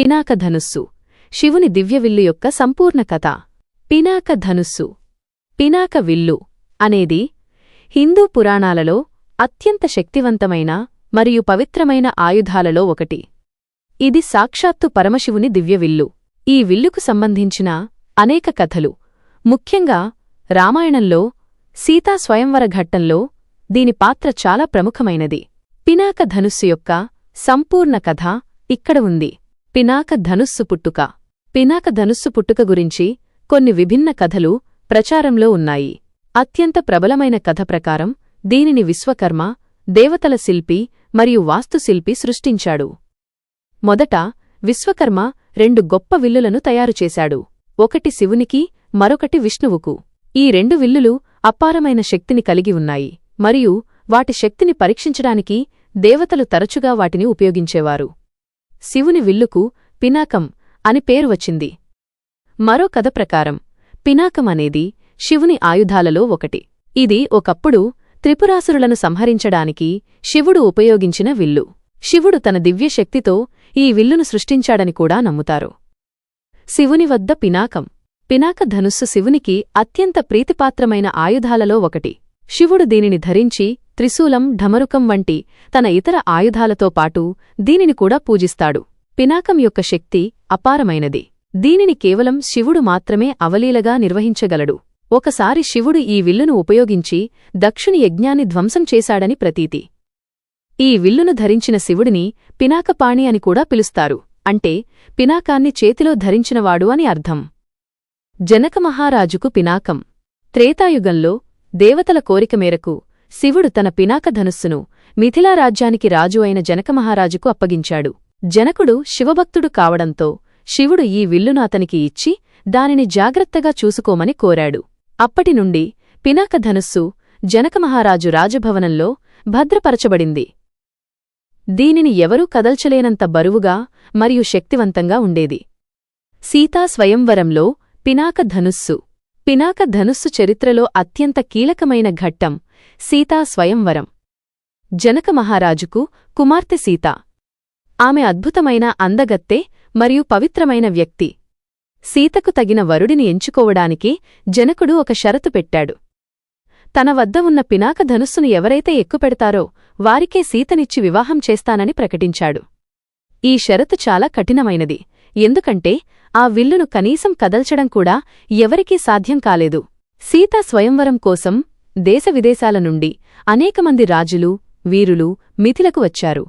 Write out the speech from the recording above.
పినాక ధనుస్సు శివుని దివ్యవిల్లు యొక్క సంపూర్ణ కథ. పినాక ధనుస్సు, పినాక విల్లు అనేది హిందూ పురాణాలలో అత్యంత శక్తివంతమైన మరియు పవిత్రమైన ఆయుధాలలో ఒకటి. ఇది సాక్షాత్తు పరమశివుని దివ్యవిల్లు. ఈ విల్లుకు సంబంధించిన అనేక కథలు, ముఖ్యంగా రామాయణంలో సీతా స్వయంవర ఘట్టంలో దీని పాత్ర చాలా ప్రముఖమైనది. పినాక ధనుస్సు యొక్క సంపూర్ణ కథ ఇక్కడ ఉంది. పినాక ధనుస్సు పుట్టుక. పినాక ధనుస్సు పుట్టుక గురించి కొన్ని విభిన్న కథలు ప్రచారంలో ఉన్నాయి. అత్యంత ప్రబలమైన కథ ప్రకారం దీనిని విశ్వకర్మ, దేవతల శిల్పి మరియు వాస్తుశిల్పి సృష్టించాడు. మొదట విశ్వకర్మ 2 గొప్ప విల్లులను తయారుచేశాడు. ఒకటి శివునికి, మరొకటి విష్ణువుకు. ఈ 2 విల్లులు అపారమైన శక్తిని కలిగి ఉన్నాయి మరియు వాటి శక్తిని పరీక్షించడానికి దేవతలు తరచుగా వాటిని ఉపయోగించేవారు. శివుని విల్లుకు పినాకం అని పేరు వచ్చింది. మరో కథ ప్రకారం పినాకం అనేది శివుని ఆయుధాలలో ఒకటి. ఇది ఒకప్పుడు త్రిపురాసురులను సంహరించడానికి శివుడు ఉపయోగించిన విల్లు. శివుడు తన దివ్యశక్తితో ఈ విల్లును సృష్టించాడని కూడా నమ్ముతారు. శివుని వద్ద పినాకం. పినాక ధనుస్సు శివునికి అత్యంత ప్రీతిపాత్రమైన ఆయుధాలలో ఒకటి. శివుడు దీనిని ధరించి త్రిశూలం, ఢమరుకం వంటి తన ఇతర ఆయుధాలతో పాటు దీనిని కూడా పూజిస్తాడు. పినాకం యొక్క శక్తి అపారమైనది. దీనిని కేవలం శివుడు మాత్రమే అవలీలగా నిర్వహించగలడు. ఒకసారి శివుడు ఈ విల్లును ఉపయోగించి దక్షుని యజ్ఞాన్ని ధ్వంసం చేశాడని ప్రతీతి. ఈ విల్లును ధరించిన శివుడిని పినాకపాణి అని కూడా పిలుస్తారు. అంటే పినాకాన్ని చేతిలో ధరించినవాడు అని అర్థం. జనక మహారాజుకు పినాకం. త్రేతాయుగంలో దేవతల కోరిక మేరకు శివుడు తన పినాక ధనుస్సును మిథిలారాజ్యానికి రాజు అయిన జనకమహారాజుకు అప్పగించాడు. జనకుడు శివభక్తుడు కావడంతో శివుడు ఈ విల్లును అతనికి ఇచ్చి దానిని జాగ్రత్తగా చూసుకోమని కోరాడు. అప్పటినుండి పినాక ధనుస్సు జనకమహారాజు రాజభవనంలో భద్రపరచబడింది. దీనిని ఎవరూ కదల్చలేనంత బరువుగా మరియు శక్తివంతంగా ఉండేది. సీతా స్వయంవరంలో పినాక ధనుస్సు. పినాక ధనుస్సు చరిత్రలో అత్యంత కీలకమైన ఘట్టం సీతా స్వయంవరం. జనక మహారాజుకు కుమార్తె సీత. ఆమె అద్భుతమైన అందగత్తె మరియు పవిత్రమైన వ్యక్తి. సీతకు తగిన వరుడిని ఎంచుకోవడానికి జనకుడు ఒక షరతు పెట్టాడు. తన వద్ద ఉన్న పినాక ధనుస్సును ఎవరైతే ఎక్కుపెడతారో వారికే సీతనిచ్చి వివాహం చేస్తానని ప్రకటించాడు. ఈ షరతు చాలా కఠినమైనది, ఎందుకంటే ఆ విల్లును కనీసం కదల్చడం కూడా ఎవరికీ సాధ్యం కాలేదు. సీతా స్వయంవరం కోసం దేశవిదేశాల నుండి అనేకమంది రాజులు, వీరులు మిథిలకు వచ్చారు.